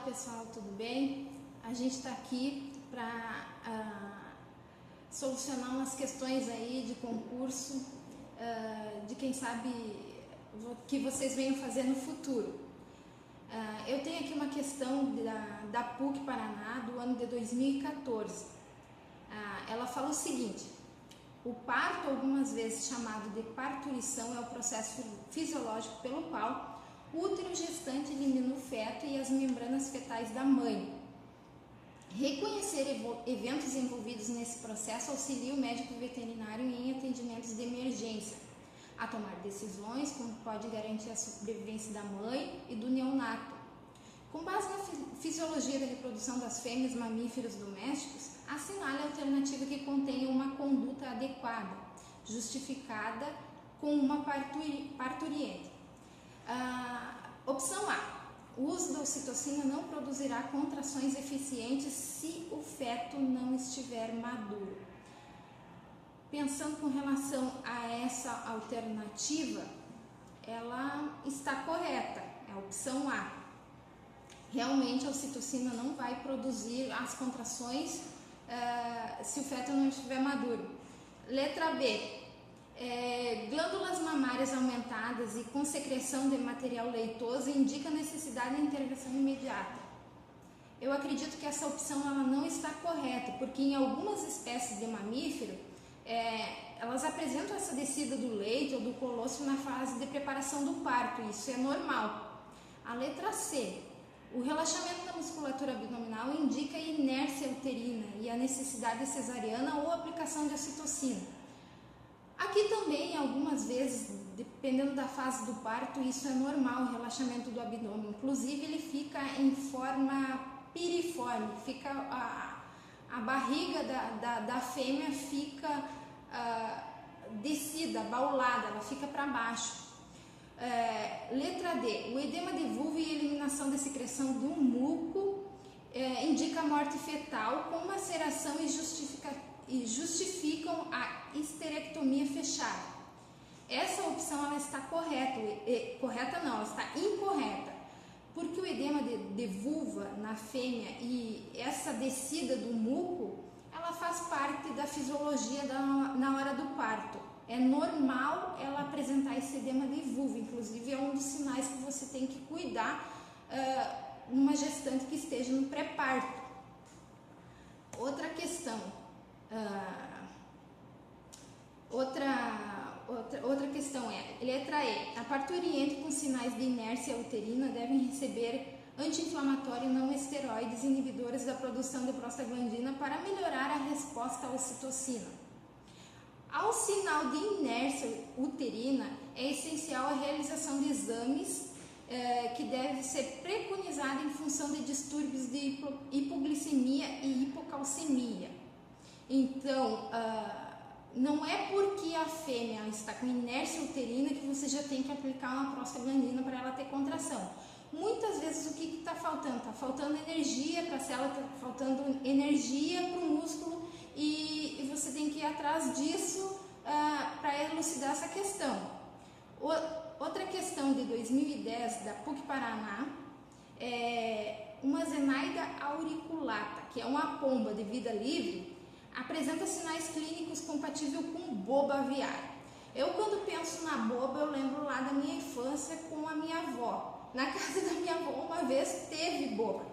pessoal, tudo bem? A gente está aqui para solucionar umas questões aí de concurso, de quem sabe que vocês venham fazer no futuro. Eu tenho aqui uma questão da PUC Paraná do ano de 2014. Ela fala o seguinte: o parto, algumas vezes chamado de parturição, é o processo fisiológico pelo qual o útero gestante elimina o feto e as membranas fetais da mãe. Reconhecer eventos envolvidos nesse processo auxilia o médico veterinário em atendimentos de emergência a tomar decisões como pode garantir a sobrevivência da mãe e do neonato. Com base na fisiologia da reprodução das fêmeas mamíferos domésticos, assinale a alternativa que contenha uma conduta adequada, justificada com uma parturiente. Opção A. O uso da ocitocina não produzirá contrações eficientes se o feto não estiver maduro. Pensando com relação a essa alternativa, ela está correta, é a opção A. Realmente a ocitocina não vai produzir as contrações se o feto não estiver maduro. Letra B. Glândulas mamárias aumentadas e com secreção de material leitoso indica a necessidade de intervenção imediata. Eu acredito que essa opção ela não está correta, porque em algumas espécies de mamífero, elas apresentam essa descida do leite ou do colostro na fase de preparação do parto, e isso é normal. A letra C. O relaxamento da musculatura abdominal indica a inércia uterina e a necessidade de cesariana ou aplicação de ocitocina. Aqui também, algumas vezes, dependendo da fase do parto, isso é normal, o relaxamento do abdômen. Inclusive, ele fica em forma piriforme, fica a barriga da fêmea fica descida, abaulada, ela fica para baixo. Letra D. O edema de vulva e eliminação da secreção do muco indica a morte fetal com maceração e justificam a histerectomia fechada. Essa opção ela está correta, ela está incorreta, porque o edema de vulva na fêmea e essa descida do muco, ela faz parte da fisiologia na hora do parto. É normal ela apresentar esse edema de vulva, inclusive é um dos sinais que você tem que cuidar numa gestante que esteja no pré-parto. Outra questão. Outra questão é, letra E, a parturiente com sinais de inércia uterina devem receber anti-inflamatório não esteroides inibidores da produção de prostaglandina para melhorar a resposta à ocitocina. Ao sinal de inércia uterina, é essencial a realização de exames que deve ser preconizado em função de distúrbios de hipoglicemia e hipocalcemia. Então, não é porque a fêmea está com inércia uterina que você já tem que aplicar uma prostaglandina para ela ter contração. Muitas vezes o que está faltando? Está faltando energia para a célula, está faltando energia para o músculo e você tem que ir atrás disso para elucidar essa questão. Outra questão de 2010 da PUC Paraná é uma Zenaida auriculata, que é uma pomba de vida livre, apresenta sinais clínicos compatíveis com boba aviária. Eu, quando penso na boba, eu lembro lá da minha infância com a minha avó. Na casa da minha avó, uma vez teve boba.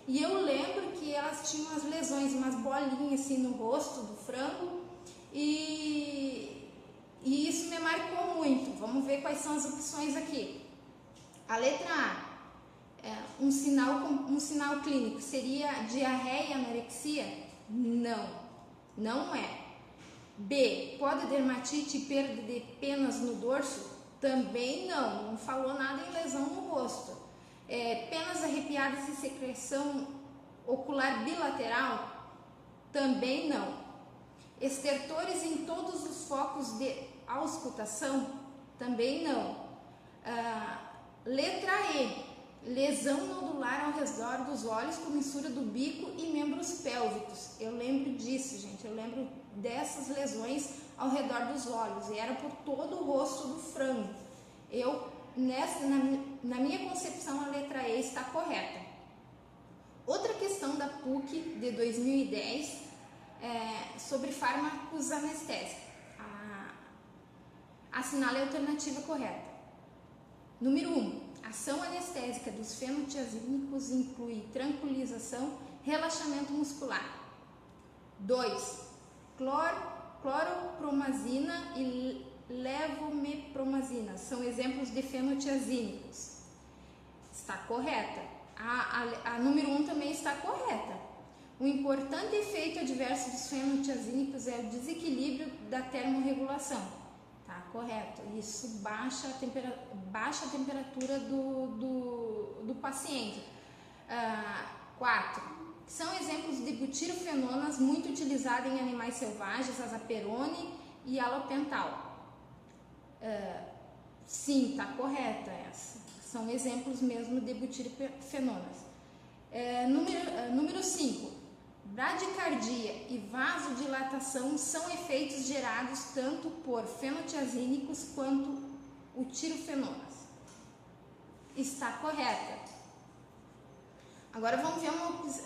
E eu lembro que elas tinham umas lesões, umas bolinhas assim no rosto do frango. E isso me marcou muito. Vamos ver quais são as opções aqui. A letra A, um sinal clínico seria diarreia e anorexia? Não é. B, pododermatite e perda de penas no dorso? Também não falou nada em lesão no rosto. Penas arrepiadas e secreção ocular bilateral? Também não. Estertores em todos os focos de auscultação? Também não. Letra E, lesão nodular ao redor dos olhos, comissura do bico e membros pélvicos. Eu lembro disso, gente, eu lembro dessas lesões ao redor dos olhos, e era por todo o rosto do frango. Na minha concepção, a letra E está correta. questão da PUC de 2010 sobre fármacos anestésicos. Assinale a alternativa correta. Número 1. Ação anestésica dos fenotiazínicos inclui tranquilização, relaxamento muscular. 2. Cloropromazina e levomepromazina são exemplos de fenotiazínicos. Está correta. A número 1 também está correta. O importante efeito adverso dos fenotiazínicos é o desequilíbrio da termorregulação. Está correto. Isso baixa a temperatura do paciente. 4. São exemplos de butirofenonas muito utilizados em animais selvagens, azaperone e halopental. Sim, está correta essa. São exemplos mesmo de butirofenonas. Número 5. Bradicardia e vasodilatação são efeitos gerados tanto por fenotiazínicos quanto butirofenonas. Está correta. Agora vamos ver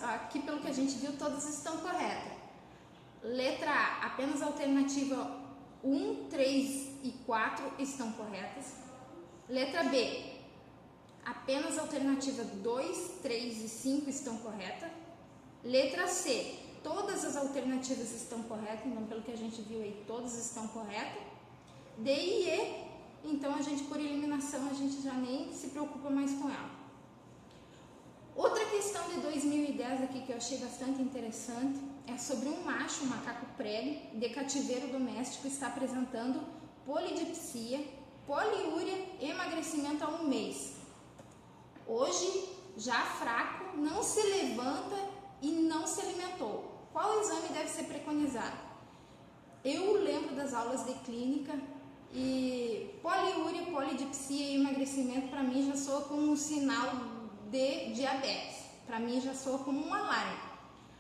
aqui, pelo que a gente viu, todas estão corretas. Letra A, apenas a alternativa 1, 3 e 4 estão corretas. Letra B, apenas a alternativa 2, 3 e 5 estão corretas. Letra C, todas as alternativas estão corretas, então pelo que a gente viu aí, todas estão corretas. D e E, então a gente, por eliminação, a gente já nem se preocupa mais com ela. Outra questão de 2010 aqui que eu achei bastante interessante é sobre um macho, um macaco prego, de cativeiro doméstico, está apresentando polidipsia, poliúria e emagrecimento há 1 mês. Hoje, já fraco, não se levanta e não se alimentou. Qual exame deve ser preconizado? Eu lembro das aulas de clínica e poliúria, polidipsia e emagrecimento para mim já soa como um sinal de diabetes. Para mim já soa como um alarme.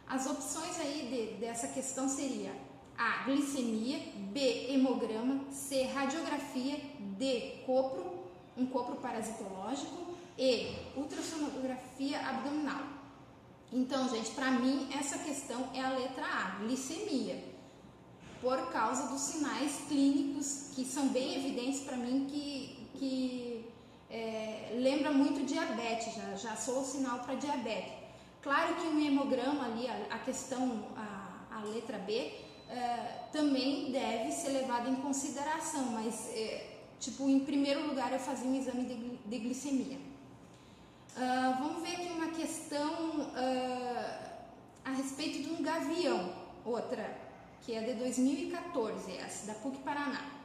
As opções aí dessa questão seria A, glicemia, B, hemograma, C, radiografia, D, copro, um copro parasitológico e ultrassonografia abdominal. Então, gente, para mim essa questão é a letra A, glicemia, por causa dos sinais clínicos que são bem evidentes para mim que lembra muito diabetes, já sou o sinal para diabetes. Claro que um hemograma ali, a questão, a letra B, também deve ser levada em consideração, mas em primeiro lugar eu fazia um exame de glicemia. Vamos ver aqui uma questão a respeito de um gavião, outra, que é de 2014, essa, da PUC Paraná.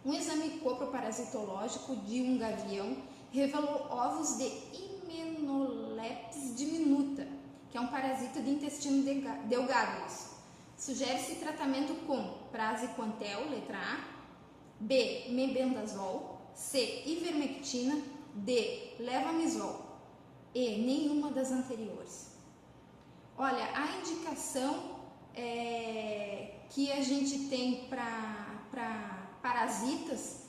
Um exame coproparasitológico de um gavião revelou ovos de Hymenopleps diminuta, que é um parasita de intestino delgado. Sugere-se tratamento com praziquantel, letra A, B, mebendazol, C, ivermectina, D, levamisol e nenhuma das anteriores. Olha, a indicação que a gente tem para parasitas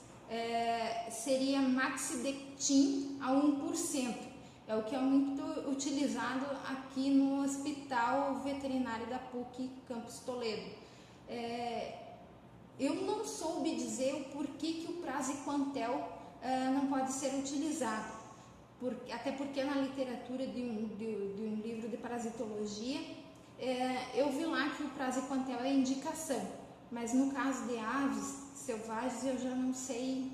seria Maxidectin a 1%. É o que é muito utilizado aqui no Hospital Veterinário da PUC Campus Toledo. Eu não soube dizer o porquê que o praziquantel não pode ser utilizado. Até porque na literatura de um livro de parasitologia, eu vi lá que o praziquantel é indicação, mas no caso de aves selvagens eu já não sei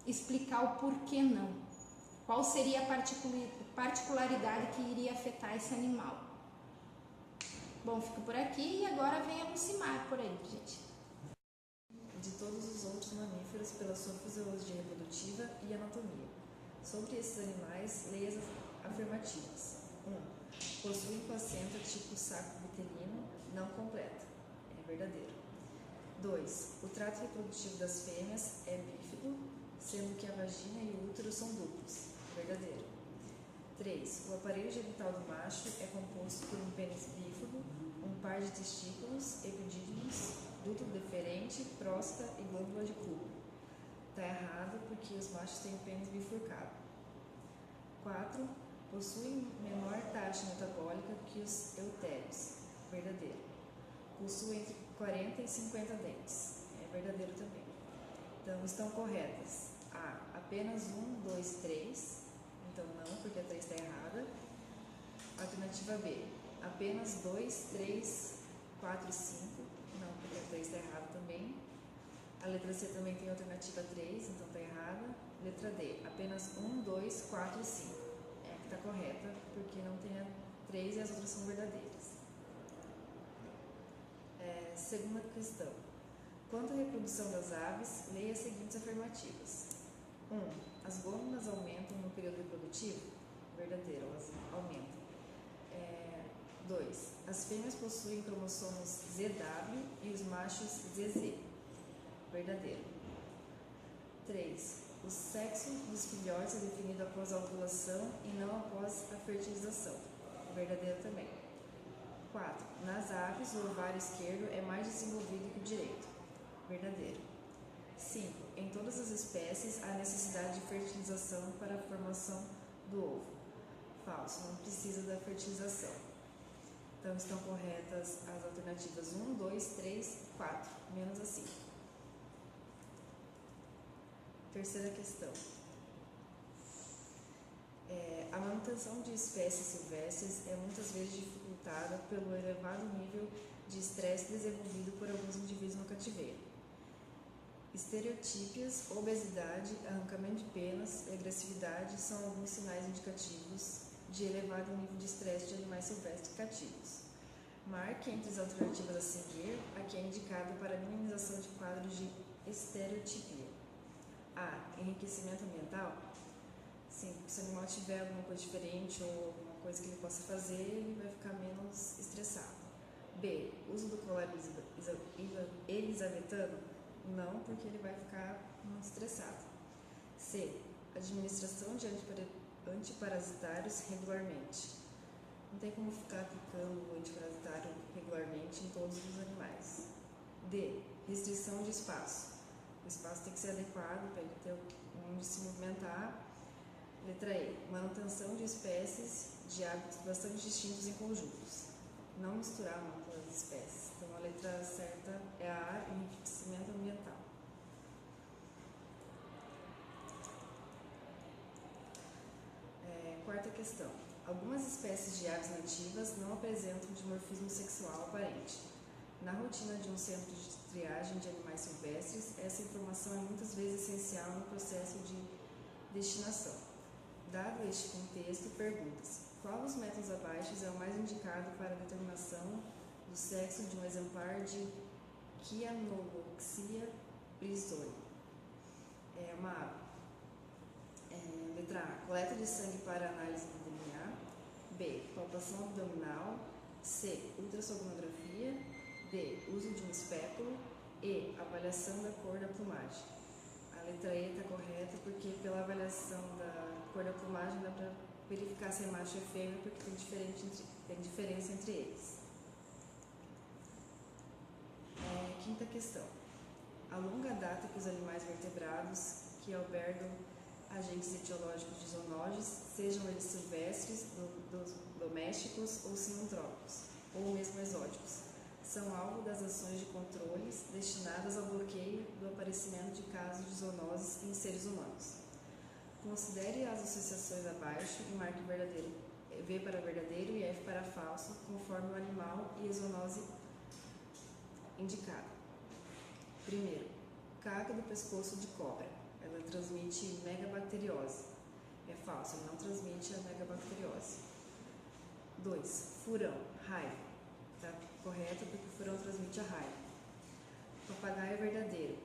explicar o porquê não. Qual seria a particularidade que iria afetar esse animal? Bom, fico por aqui e agora vem a Lucimar por aí, gente. De todos os outros mamíferos pela sua fisiologia reprodutiva e anatomia. Sobre esses animais, leia as afirmativas. 1. Possuem placenta tipo saco vitelino não completa. É verdadeiro. 2. O trato reprodutivo das fêmeas é bífido, sendo que a vagina e o útero são duplos. É verdadeiro. 3. O aparelho genital do macho é composto por um pênis bífido, um par de testículos, epidídimos, duto deferente, próstata e glândula de Cooper. Está errado porque os machos têm o pênis bifurcado. 4. Possuem menor taxa metabólica que os eutérios, verdadeiro. Possuem entre 40 e 50 dentes, é verdadeiro também. Então, estão corretas A, apenas 1, 2, 3, então não, porque a 3 está errada. Alternativa B, apenas 2, 3, 4 e 5, não, porque a 3 está errada também. A letra C também tem alternativa 3, então está errada. Letra D, apenas 1, 2, 4 e 5. É a que está correta, porque não tem a 3 e as outras são verdadeiras. Segunda questão. Quanto à reprodução das aves, leia as seguintes afirmativas. 1. As gônadas aumentam no período reprodutivo? Verdadeiro, elas aumentam. 2. As fêmeas possuem cromossomos ZW e os machos ZZ? Verdadeiro. 3. O sexo dos filhotes é definido após a ovulação e não após a fertilização? Verdadeiro também. 4. Nas aves, o ovário esquerdo é mais desenvolvido que o direito? Verdadeiro. 5. Em todas as espécies, há necessidade de fertilização para a formação do ovo? Falso, não precisa da fertilização. Então, estão corretas as alternativas 1, 2, 3, 4, menos a 5. Terceira questão. A manutenção de espécies silvestres é muitas vezes dificultada pelo elevado nível de estresse desenvolvido por alguns indivíduos no cativeiro. Estereotípias, obesidade, arrancamento de penas e agressividade são alguns sinais indicativos de elevado nível de estresse de animais silvestres cativos. Marque entre as alternativas a seguir a que é indicada para a minimização de quadros de estereotipia. A. Enriquecimento ambiental. Sim, se o animal tiver alguma coisa diferente ou alguma coisa que ele possa fazer, ele vai ficar menos estressado. B. Uso do colar elisabetano? Não, porque ele vai ficar muito estressado. C. Administração de antiparasitários regularmente. Não tem como ficar aplicando o antiparasitário regularmente em todos os animais. D. Restrição de espaço. O espaço tem que ser adequado para ele ter onde se movimentar. Letra E. Manutenção de espécies de hábitos bastante distintos em conjuntos. Não misturar muito as espécies. Então, a letra certa é a A, enriquecimento ambiental. Quarta questão. Algumas espécies de aves nativas não apresentam dimorfismo sexual aparente. Na rotina de um centro de triagem de animais silvestres, essa informação é muitas vezes essencial no processo de destinação. Dado este contexto, pergunta-se: qual dos métodos abaixo é o mais indicado para a determinação do sexo de um exemplar de Cyanoloxia brisoni? É uma ave. Letra A. Coleta de sangue para análise do DNA. B. Palpação abdominal. C. Ultrassonografia. D. Uso de um espéculo. E. Avaliação da cor da plumagem. A letra E está correta porque pela avaliação da cor da plumagem dá para verificar se é macho ou fêmea, porque tem diferença entre eles. Quinta questão. A longa data que os animais vertebrados que albergam agentes etiológicos de zoonoses, sejam eles silvestres, domésticos ou sinantrópicos, ou mesmo exóticos, são alvo das ações de controles destinadas ao bloqueio do aparecimento de casos de zoonoses em seres humanos. Considere as associações abaixo e marque verdadeiro, V para verdadeiro e F para falso, conforme o animal e a zoonose indicada. Primeiro, caga do pescoço de cobra. Ela transmite megabacteriose. É falso, ela não transmite a megabacteriose. 2. Furão, raiva. Está correto porque o furão transmite a raiva. Papagaio é verdadeiro.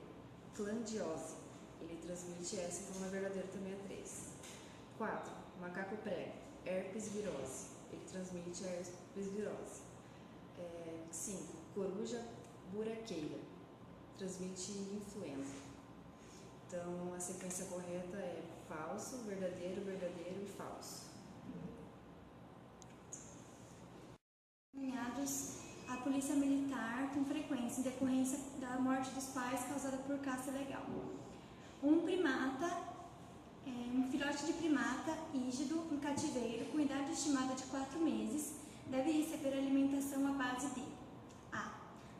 Clandiose. Ele transmite essa, então é verdadeiro também a 3. 4. Macaco prego. Herpes virose. Ele transmite a herpes virose. 5. Coruja buraqueira. Transmite influenza. Então, a sequência correta é falso, verdadeiro, verdadeiro e falso. Encaminhados à polícia militar com frequência em decorrência da morte dos pais causada por caça ilegal. Um primata Um filhote de primata rígido em cativeiro com idade estimada de 4 meses deve receber alimentação à base de a.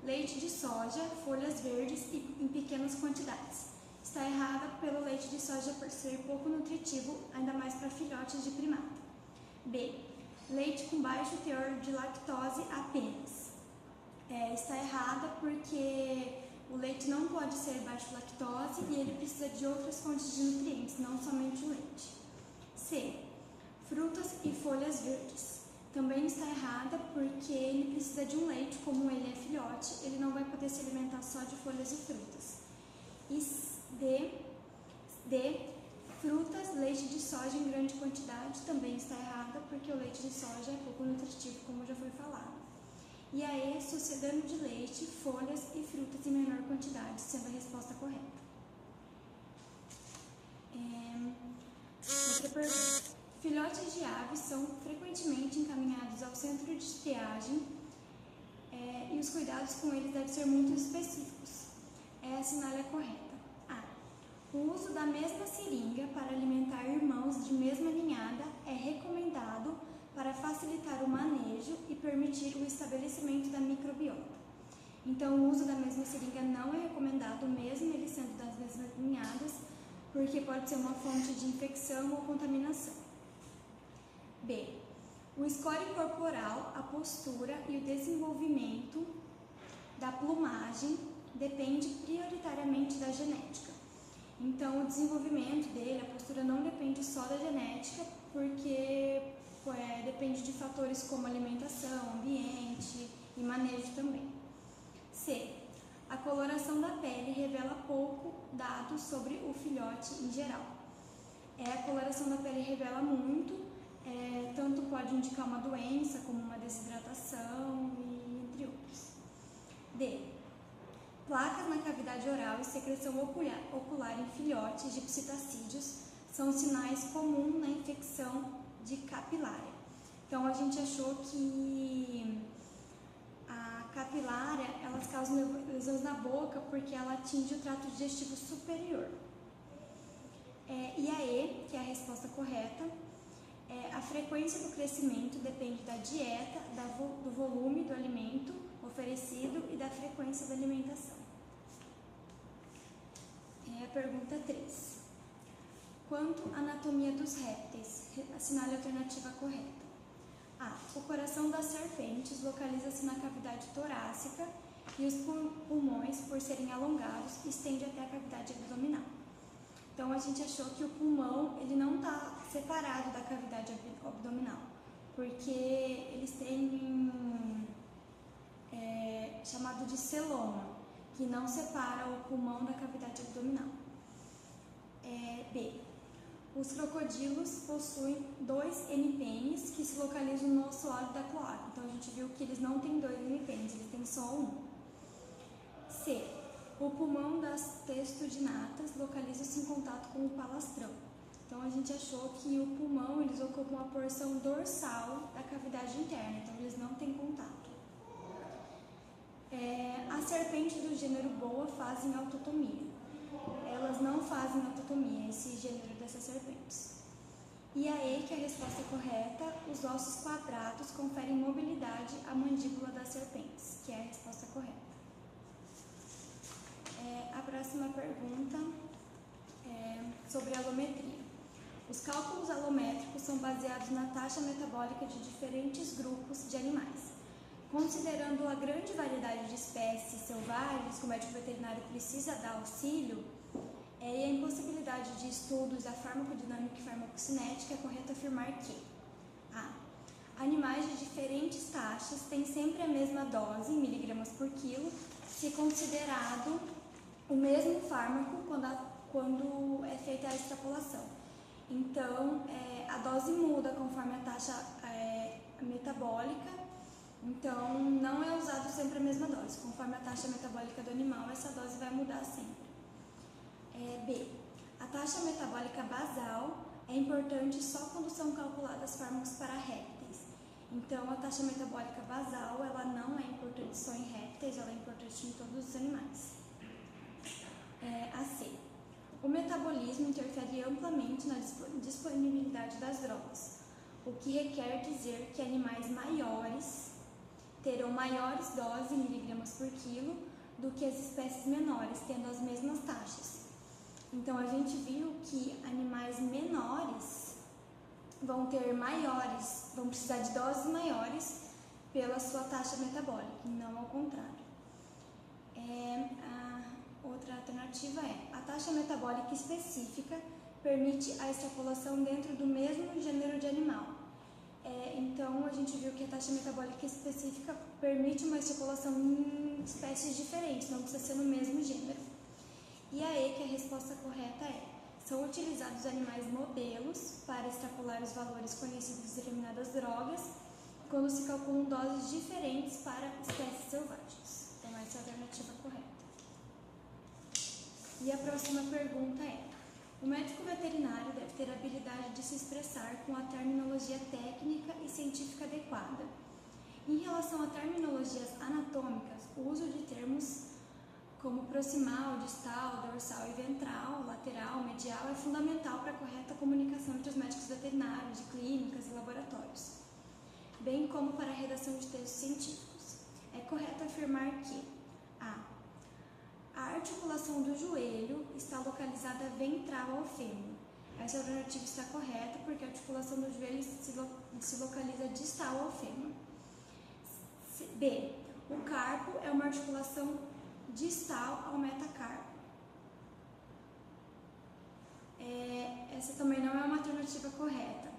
Leite de soja, folhas verdes e em pequenas quantidades. Está errada pelo leite de soja por ser pouco nutritivo, ainda mais para filhotes de primata. B. Leite com baixo teor de lactose apenas. Está errada porque o leite não pode ser baixo lactose e ele precisa de outras fontes de nutrientes, não somente o leite. C. Frutas e folhas verdes. Também está errada porque ele precisa de um leite, como ele é filhote, ele não vai poder se alimentar só de folhas e frutas. E D. Frutas, leite de soja em grande quantidade, também está errada porque o leite de soja é pouco nutritivo, como já foi falado. E a E, sucedâneo de leite, folhas e frutas em menor quantidade, sendo a resposta correta. Outra pergunta. Filhotes de aves são frequentemente encaminhados ao centro de triagem e os cuidados com eles devem ser muito específicos. Assinale a correta. A. O uso da mesma seringa para alimentar irmãos de mesma ninhada é recomendado para facilitar o manejo e permitir o estabelecimento da microbiota. Então, o uso da mesma seringa não é recomendado, mesmo ele sendo das mesmas ninhadas, porque pode ser uma fonte de infecção ou contaminação. B. O score corporal, a postura e o desenvolvimento da plumagem depende prioritariamente da genética. Então, o desenvolvimento dele, a postura, não depende só da genética, porque depende de fatores como alimentação, ambiente e manejo também. C. A coloração da pele revela pouco dados sobre o filhote em geral. A coloração da pele revela muito, tanto pode indicar uma doença, como uma desidratação, e entre outros. D. Placas na cavidade oral e secreção ocular em filhotes de psitacídeos são sinais comuns na infecção de capilária. Então, a gente achou que a capilária, elas causam lesões na boca porque ela atinge o trato digestivo superior. E a E, que é a resposta correta, a frequência do crescimento depende da dieta, do volume do alimento oferecido e da frequência da alimentação. A pergunta 3. Quanto à anatomia dos répteis, assinale a alternativa correta. A. O coração das serpentes localiza-se na cavidade torácica e os pulmões, por serem alongados, estendem até a cavidade abdominal. Então, a gente achou que o pulmão ele não está separado da cavidade abdominal, porque eles têm chamado de celoma, que não separa o pulmão da cavidade abdominal. B. Os crocodilos possuem 2 hemipenes que se localizam no assoalho da cloaca. Então, a gente viu que eles não têm 2 hemipenes, eles têm só um. C. O pulmão das testudinatas localiza-se em contato com o palastrão. Então, a gente achou que o pulmão, eles ocupam a porção dorsal da cavidade interna, então eles não têm contato. As serpentes do gênero boa fazem autotomia. Elas não fazem autotomia, esse gênero dessas serpentes. E a E, que é a resposta correta, os ossos quadrados conferem mobilidade à mandíbula das serpentes, que é a resposta correta. A próxima pergunta é sobre alometria. Os cálculos alométricos são baseados na taxa metabólica de diferentes grupos de animais. Considerando a grande variedade de espécies selvagens que o médico veterinário precisa dar auxílio, e a impossibilidade de estudos da farmacodinâmica e farmacocinética, é correto afirmar que a. Animais de diferentes taxas têm sempre a mesma dose, em miligramas por quilo, se considerado o mesmo fármaco quando é feita a extrapolação. Então, a dose muda conforme a taxa metabólica, então não é usado sempre a mesma dose. Conforme a taxa metabólica do animal, essa dose vai mudar sempre. B. A taxa metabólica basal é importante só quando são calculadas fármacos para répteis. Então, a taxa metabólica basal, ela não é importante só em répteis, ela é importante em todos os animais. A C. O metabolismo interfere amplamente na disponibilidade das drogas, o que requer dizer que animais maiores terão maiores doses em miligramas por quilo do que as espécies menores, tendo as mesmas taxas. Então, a gente viu que animais menores vão precisar de doses maiores pela sua taxa metabólica, e não ao contrário. A outra alternativa é: a taxa metabólica específica permite a extrapolação dentro do mesmo gênero de animal. Então, a gente viu que a taxa metabólica específica permite uma extrapolação em espécies diferentes, não precisa ser no mesmo gênero. E aí que a resposta correta é: são utilizados animais modelos para extrapolar os valores conhecidos de determinadas drogas quando se calculam doses diferentes para espécies selvagens. Então, essa é a alternativa correta. E a próxima pergunta é: o médico veterinário deve ter a habilidade de se expressar com a terminologia técnica e científica adequada. Em relação a terminologias anatômicas, o uso de termos como proximal, distal, dorsal e ventral, lateral, medial é fundamental para a correta comunicação entre os médicos veterinários, de clínicas e laboratórios, bem como para a redação de textos científicos. É correto afirmar que a articulação do joelho está localizada ventral ao fêmur. Essa alternativa está correta porque a articulação do joelho se localiza distal ao fêmur. B. O carpo é uma articulação distal ao metacarpo. Essa também não é uma alternativa correta,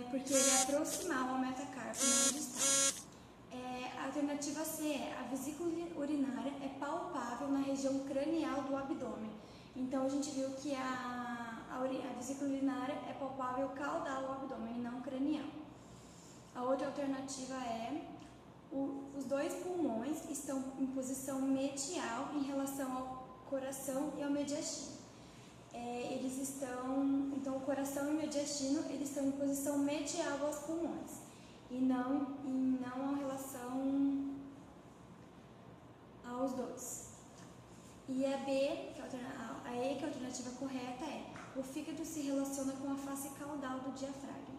porque ele é proximal ao metacarpo, não distal. A alternativa C é: a vesícula urinária é palpável na região cranial do abdômen. Então, a gente viu que a vesícula urinária é palpável caudal ao abdômen e não cranial. A outra alternativa é: os dois pulmões estão em posição medial em relação ao coração e ao mediastino. Então, o coração e o mediastino eles estão em posição medial aos pulmões e não em relação aos dois. E a B, que a alternativa correta é: o fígado se relaciona com a face caudal do diafragma.